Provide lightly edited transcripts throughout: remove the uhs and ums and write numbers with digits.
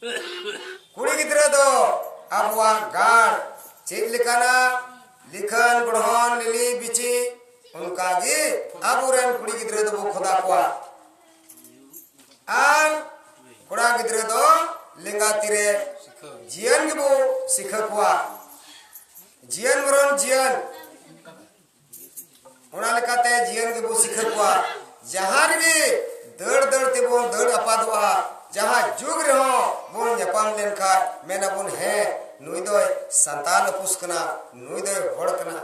कुड़ी गिद्रा दो अबुआ गाड़ चेक लिखाना लिखन पढ़न लिली बिची उनका गे अबुरन कुड़ी गिद्रा दो खुदा कुआ आन कुड़ा गिद्रा दो लिंगा तिरे जियन गिबो सिखा कुआ जियन मरन जियन उना लेकाते जियन गिबो सिखा कुआ जहां रे दड़ दड़ ते बोन दड़ अपादवा जहां जुग रहो बोन जपाम लेनका मेना बोन है नुई दो संतान पुस्कना नुई दो होड़कना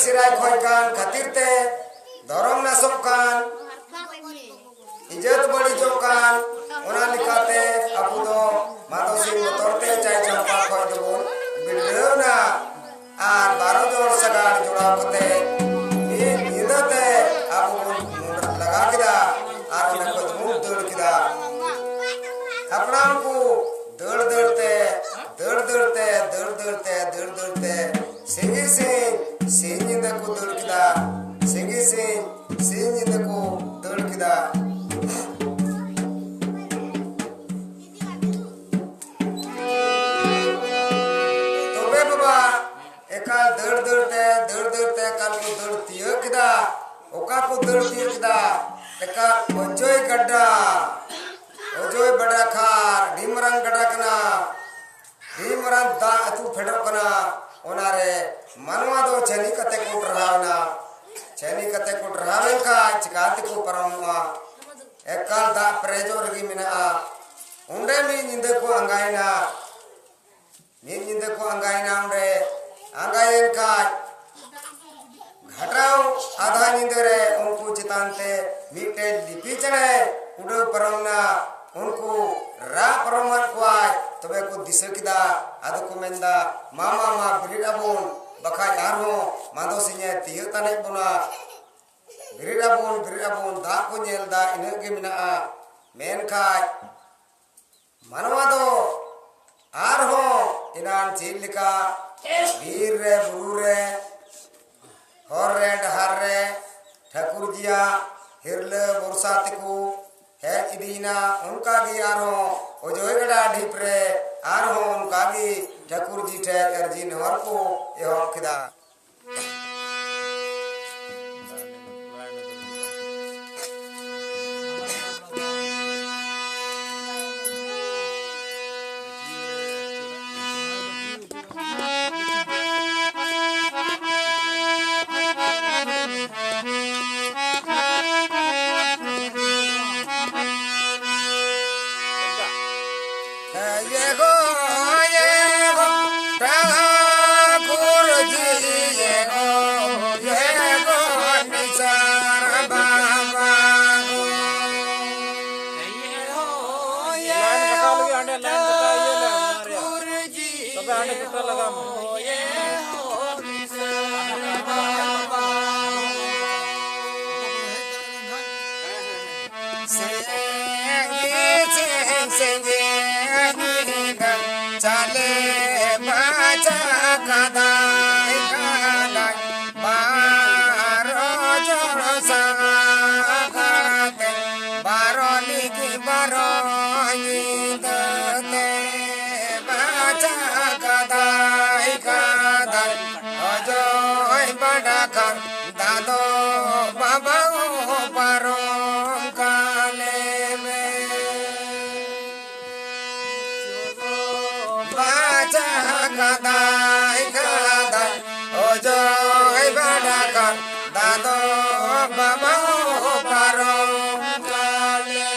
सिराय खोयकान खातिर ते धर्म नासोकान इज्जत बड़ी जोकान ओना लिखाते अबु दो माधो सिंह बतौरते चाय चंपा खोय दबोन बिलरना आर 12 जोड़ सगाड़ जोड़ा कते ये निदते अबु लगा किदा आर ओना को मुंह दड़ किदा अपनाम को दड़ दड़ते सिंगी सिंह को दड़ किदा सिंगी सिंह को दड़ किदा तो बे बाबा एका दड़ दड़ते काल को दड़ तियो किदा ओका को दड़ तियो किदा एका ओजोय गड्डा ओजोय बड़ा खार ढीमरंग गड्डा कना ढीमरंग दा अतु फेडो कना ओनारे मनवा दो छनी कते को डरावना छनी कते को डरावे का चिकाती को परमवा एकल दा प्रेजो रगी मिना उंडे मी निंदे को अंगाइना उंडे अंगाइन का घटाओ आधा निंदे रे उनको चितानते मीटे लिपि चढ़े उड़ो परमना उनको रा परमन कोय तबे को दिसे किदा आदो को मेंदा मामा मा बिरिडाबोन बखा यारो मादो सिने तियो तने बोना बिरिडाबोन दा को नेलदा इने के मिना मेन खाय मनवा दो आर हो इनान चीलिका वीर रे बुरु रे हर रे डहार रे ठाकुर जिया हिरले बोरसा तिकु हेज इदीना उनका गी आरो ओजोय गड़ा ढिप रे आरो उनका गी ठाकुर जी ठे अर्जी नहर को एहब किदा चले बाजा कदाई कदाई बारो जोरो सागते बारो लिखी बारो दते बाजा कदाई कदाई अजोय बड़ा कर दादो बाबा पारो काले कदाई कदाई ओजोय बड़ा कर दादो बाबा पारो काले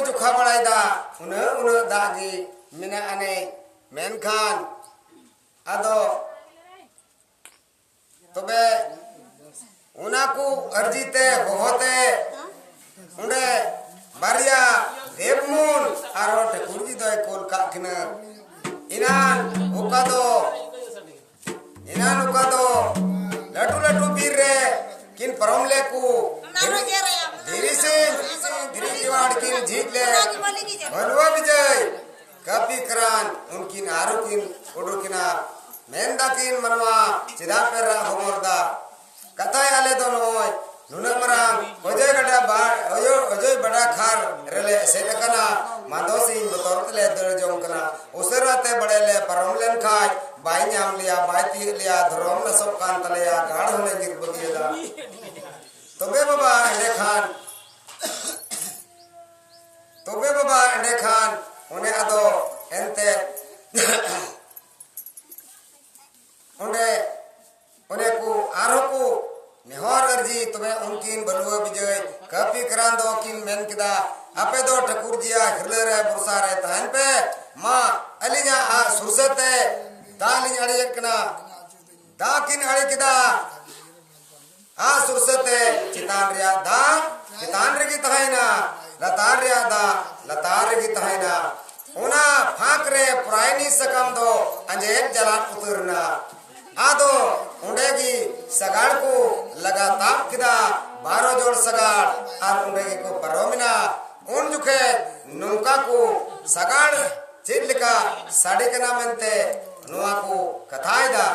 चुखा बड़ाईदा उन दागी मिना अने मेनखान आदो तबे उनाकू अर्जीते होते उंडे बारिया देवमुन आरो ठकुरजी दो कोल काखना इनान उकादो लटू लटू बीर रे किन परमले को धीरे से धीरे दिवाड़ किन जीत ले भलवा विजय कपी करान उनकी नारू किन उडुकिना मेंदा किन मनवा चिदा पेरा होमरदा कथा आले दोनों नुना मराम अजय गड्ढा अजय बड़ा खार रेले सेटकना मादोसी बतौरतले दर जोंकना उसराते बड़े ले परमलेन खाय बाई नाम लिया बाई ती लिया धरोम न सब कान तलिया गाढ़ होने गिर बगिएदा तोबे बाबा एंडे खान उन्हें अदो एंते उन्हें को आरो को नेहर अर्जी तबे उनकिन बलुआ विजय कपी करान दो किन मेन किदा आपे दो ठकुर जिया हिरले रे बुरसा रे तहन पे मां अलिजा आ सुरसते दालिन अड़ी एकना दाकिन अड़ी किदा आ सुरसते चितान रिया दा चितान रे की तहैना लतार रिया दा लतार रे की तहैना उना फाक रे पुरानी सकम दो अंजेब जलान उतरना आदो उंडेगी सगाड़ को लगा ताप किदा 12 जोड़ सगाड़ और उंडेगी को परोमिना उन जुखे नुका को सगाड़ चिल्लिका साड़ी के नामंते नुआ को कथायदा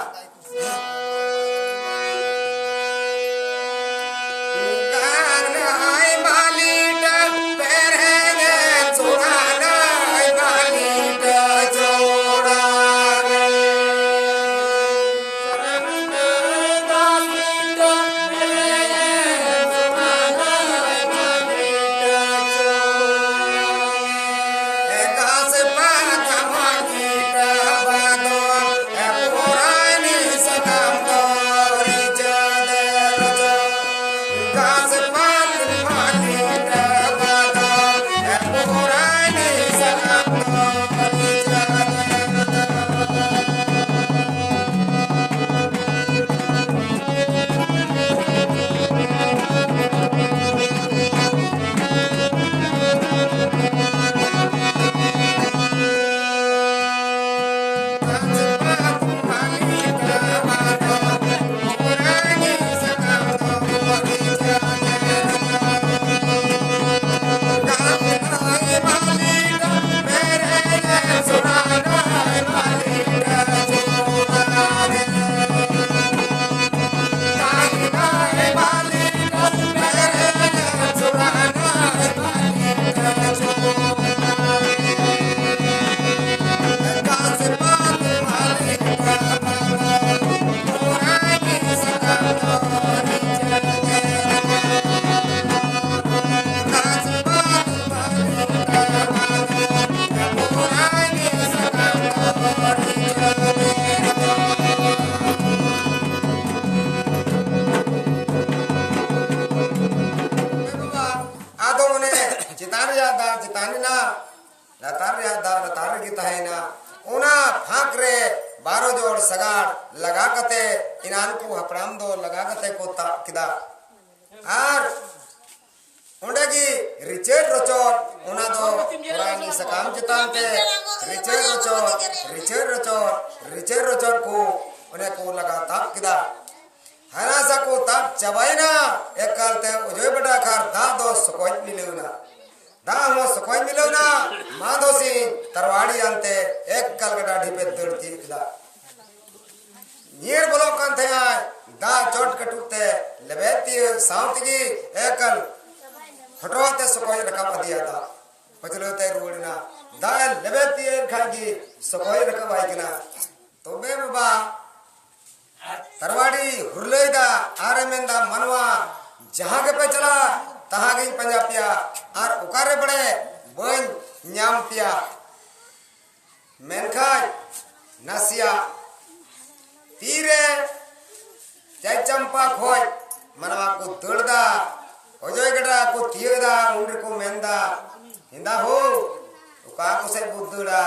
लतार की तहैना उना फाक रे 12 जोड़ सगाड़ लगा कते इनान को हपराम दो लगा कते को ताप किदा आर उंडेगी रिचेट रचोट उना दो पुरानी सकाम चितान पे रिचेट रचोट को उन्हें को लगा ताप किदा हना सा को ताप चबाइना एक कालते उजोय बड़ा खार दा दो सकोच मिलेउना दा हो सकोच मिलेउना माधोसी तरवाड़ी अंते एक कल गडा ढिपे दड़ती किदा नीर बोलो कंथे आय दा चोट कटुते लेबेती साउतगी एकल हटोते सकोच रखा दिया दा पचलोते रुड़ना दा लेबेती खागी सकोच रखा बाइकना तो बे बाबा तरवाड़ी हुरलेदा आरे मेंदा मनवा जहां के पे चला तहां गई पंजाबिया और उकारे बड़े बन न्याम पिया मेनखाय नसिया तीरे जय चंपा खोय मनवा को दड़दा अजय गडा को तीरदा उंडर को मेंदा हिंदा हो ओका को से बुद्धड़ा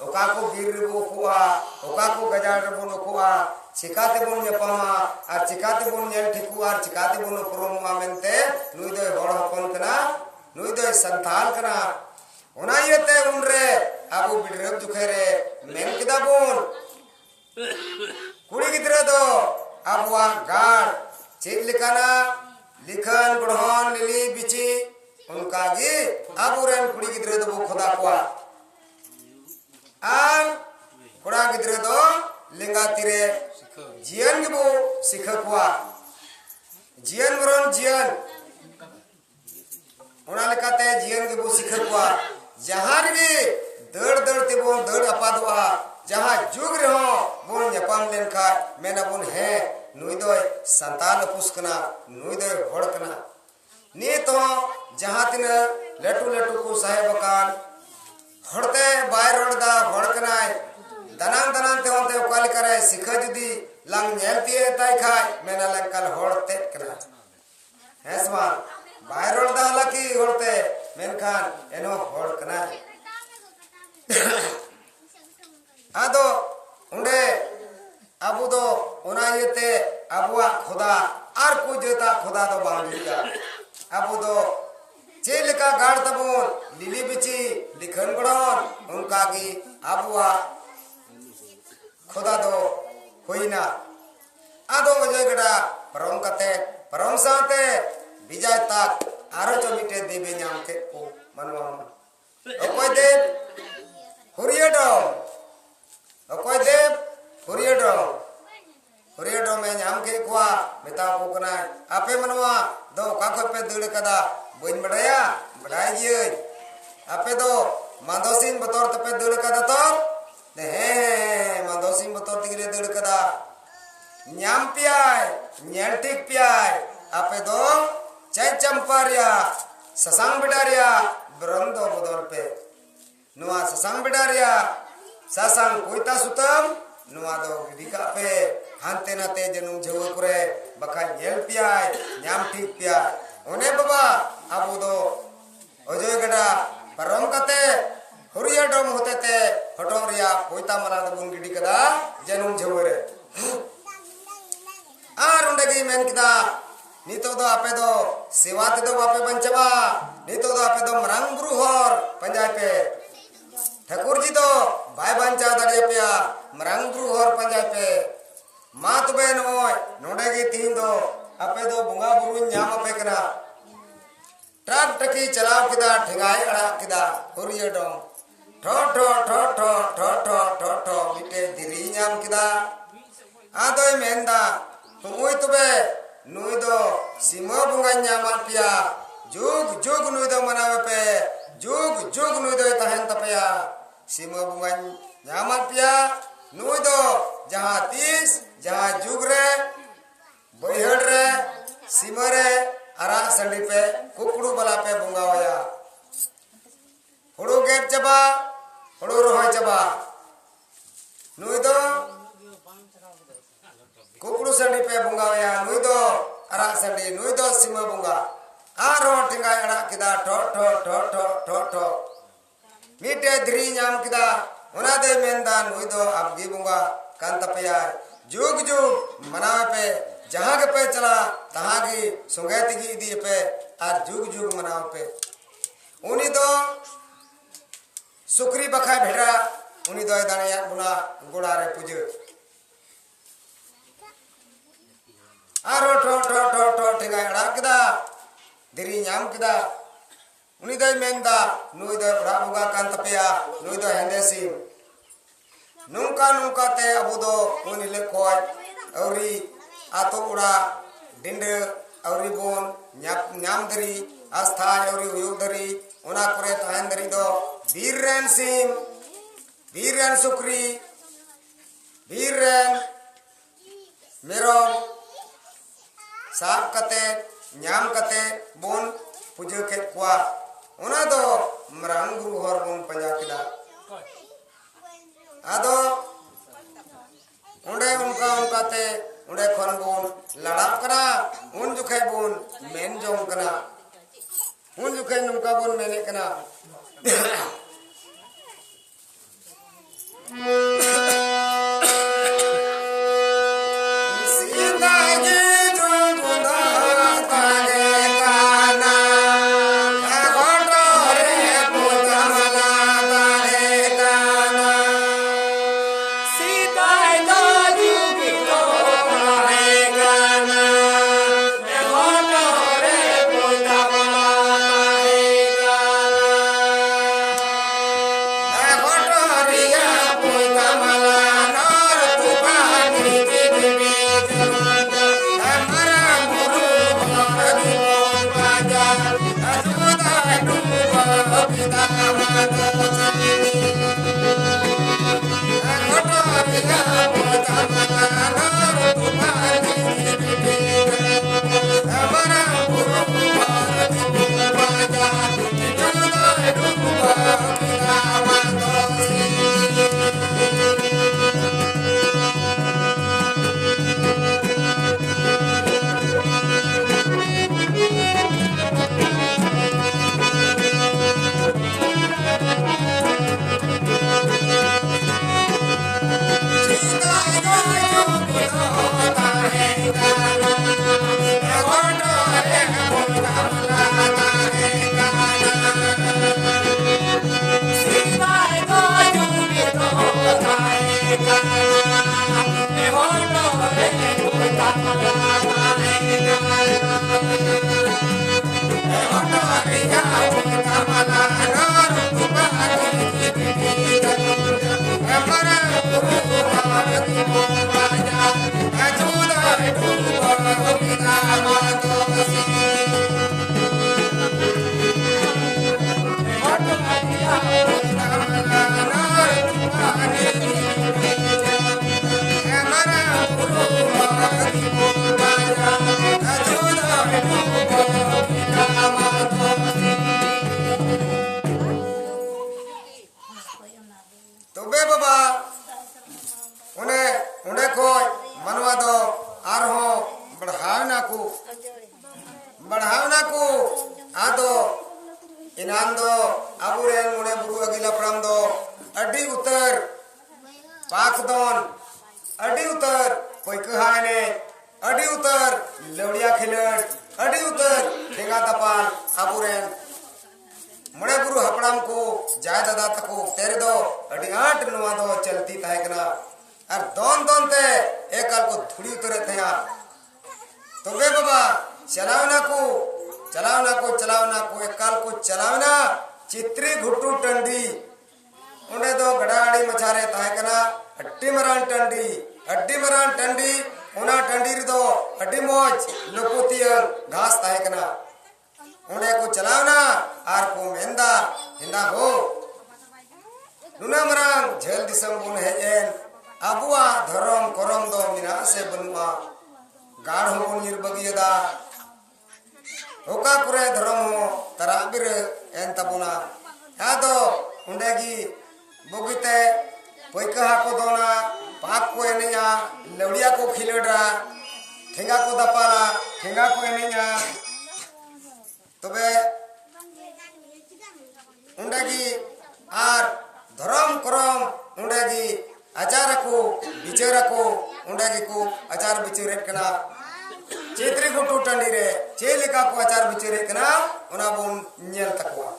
ओका को गिर रे बोकुआ ओका को गजाड़ रे बोकुआ चिकाते बोन नेपामा और चिकाते बोन नेल ठिकु और चिकाते बोन पुरोमा मेनते नुई दो हड़ हपन कना नुई दो संताल कना ओना यते उनरे आबू बिडरब जुखे रे मेन किदा बोन कुड़ी गिद्रे दो आबुआ गाड़ चेक लिखाना लिखन गढ़न लिली बिची उनका गी आबुरेन कुड़ी गिद्रे दो खुदा कुआ आन कुड़ा गिद्रे दो लिंगा तिरे जियन गिबो सिखा कुआ जियन मरन जियन उना लेकाते जियन गिबो सिखा कुआ जहां गे दड़ दड़ ते बो दड़ अपादवा जहां जुग रहो बोन नेपाम लेनखा मेना बोन है नुई दो संतान पुस्कना नुई दो होड़कना नी तो जहां तिन लटू लटू को साहेब कान होड़ते बाय रोड़दा होड़कना दनान दनान ते होते उकाल करे सिखा जुदी लंग नेलती ताई खाय मेना लंकल होड़ते कना हैसमा बाय रोड़दा लकी होड़ते मेनखान एनो होड़कना आदो उंडे अबू दो उना येते अबुआ खुदा आर को जेता खुदा दो बांधिया अबू दो चेलिका गाड़ तबोन लिली बिची लिखन गड़न उनका की अबुआ खुदा दो होइना आदो वजह गड़ा परम साते बिजाय तक आरो जो मिटे देबे नाम के को मनवा ओकोय देव हुरियडो ओकोय देव हुरियडो में नाम के कुआ मेता को कना आपे मनवा दो काखो पे दड़ कदा बइन बड़ाया बड़ाई जिए आपे दो मादोसिन बतौर तपे दड़ कदा तो ने मादोसिन बतौर तिगरे दड़ कदा न्याम पियाय न्यालटिक पियाय आपे दो चै चंपारिया ससांग बिडारिया ब्रंदो बदल पे नुआ ससांग बिडारिया ससांग कोइता सुतम नुआ दो गिडिका पे हानते नाते जनु झव करे बखा नेल पियाय न्याम ठीक पियाय ओने बाबा आबू दो अजय गडा परम कते हुरिया डोम होते ते हटोम रिया कोइता मना दबुन गिडी कदा जनु झव रे आर उंडे गी मेन किदा नीतो दो आपे दो सेवा ते दो बापे बंचवा नीतो दो आपे दो मरंग गुरु हर पंजाय पे ठाकुर जी दो भाई बंचा दड़े पिया मरंग गुरु हर पंजाय पे मात बेन होय नोडे गी तीन दो आपे दो बुंगा बुरु न्याम पे करा ट्रक टकी चलाव किदा ठेगाय अड़ा किदा हुरिया डो ठो ठो ठो ठो ठो ठो ठो ठो मिटे दिरी न्याम किदा आदोय मेंदा तुमुय तुबे नुई दो सिमा बुंगा न्यामा पिया जुग जुग नुई दो मनावे पे जुग जुग नुई दो तहन तपया सिमा बुंगा न्यामा पिया नुई दो जहां तीस जहां जुग रे बैहड़ रे सिमा रे अरा संडी पे कुकड़ू बला पे बुंगा होया हुड़ू गेट चबा हुड़ू रोहय चबा नुई दो कुकड़ू संडी पे बुंगा होया नुई दो अरा संडी नुई दो सिमा बुंगा आरो ठिंगाय अड़ा किदा ठो ठो ठो ठो ठो ठो मीटे धरी नाम किदा ओना दे मेंदा नुई दो अबगी बुंगा कांत पेया जुग जुग मनावे पे जहां के पे चला तहां की सुंगैती की दी पे आर जुग जुग मनावे पे उनी दो सुकरी बखा भेड़ा उनी दो दानिया बुना गुड़ा रे पूजे आरो ठो ठो ठो ठो ठिंगाय अड़ा किदा दिरी नाम किदा उनी दो मेंदा नुई दो बड़ा बुगा कांत पेया नुई दो हेंदे सिम नुंका नुंका ते अबू दो उनी ले कोय औरी आतो उड़ा डिंड औरी बोन न्याम दरी आस्था औरी उयोग दरी उना करे तहन दरी दो वीररन सिम वीररन सुकरी वीररन मेरोम साब कते न्याम कते बोन पूजा के कुआ उना दो मरंग गुरु हर बोन पंजा किदा आदो उंडे उनका उनका ते उंडे खन बोन लड़ाप करा उन जुखे बोन मेन जोम कना उन जुखे नुका बोन मेने कना तो बे बाबा उन्हें उन्हें कोई मनवा दो आर हो बढ़ाव ना को आदो इनाम दो अबुरेन मुने बुरु अगिला प्रम दो अड्डी उतर पाक दोन अड्डी उतर कोई कहाने अड्डी उतर लवड़िया खिलड़ अड्डी उतर ठेंगा तपान अबुरेन मुने बुरु हपड़ाम को जाय दादा तको तेरे दो अड्डी आठ नुआ दो चलती ताइकना और दोन दोन ते एक काल को धुड़ी उतरे थे तो बे बाबा चलावना को एक काल को चलावना चित्री घुट्टू टंडी उन्हें दो गड़ाड़ी मचारे ताइकना अड्डी मरान टंडी उना टंडी दो अड्डी मोज लुकुतियन घास ताइकना उन्हें को चलावना आर को मेंदा हिंदा हो नुना मरांग झेल दिसम बुन हेजेन अबुआ धरम करम दो मिना से बनुआ गाढ़ हो बुन बगियदा होका पुरे धरम हो तराबिर एन तबुना यादो उंडेगी बोगिते पोइका को दोना पाक को एनिया लवड़िया को खिलड़ा ठेंगा को दपाला ठेंगा को एनिया तबे उंडेगी आर धरम करम उंडेगी आचार को बिचार को उंडेगी को आचार बिचारे कना चेत्री गुटू टंडी रे चेलिका को आचार बिचारे कना उना बोन नेल तकवा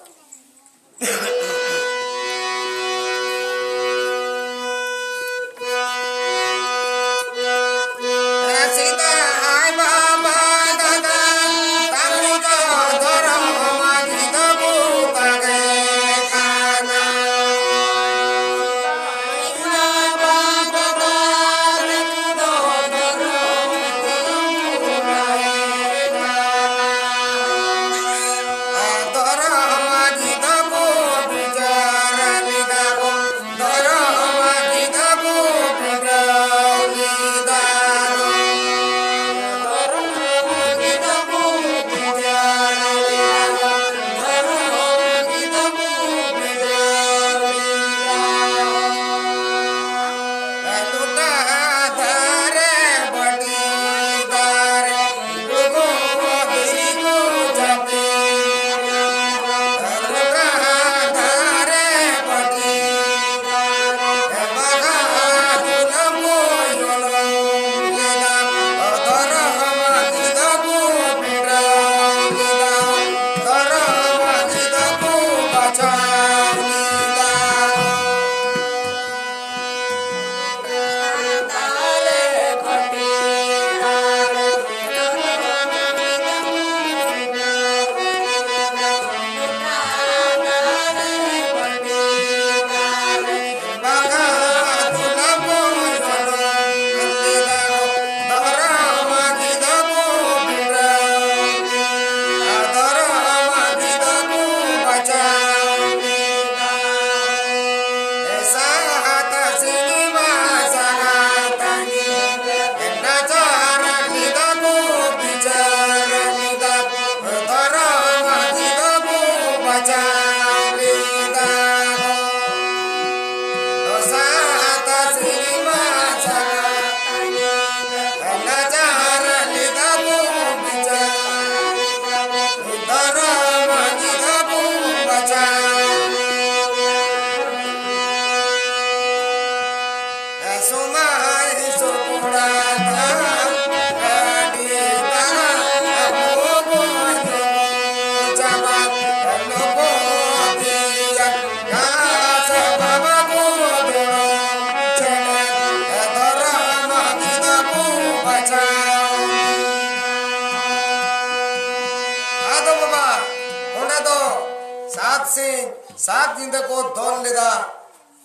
सात जिंदा को दोन लेदा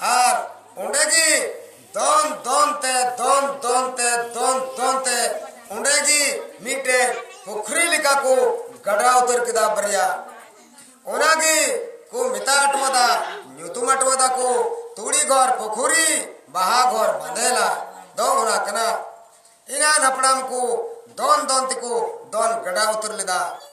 और उंडेगी दोन दोन ते उंडेगी मीटे पुखरी लिका को गड़ा उतर किदा बरिया ओनागी को मिता अटवदा न्यूतुम अटवदा को तुड़ी घोर पुखुरी बहा घोर बंदेला दो उना कना इना नपड़ाम को दोन तिको दोन गड़ा उतर लेदा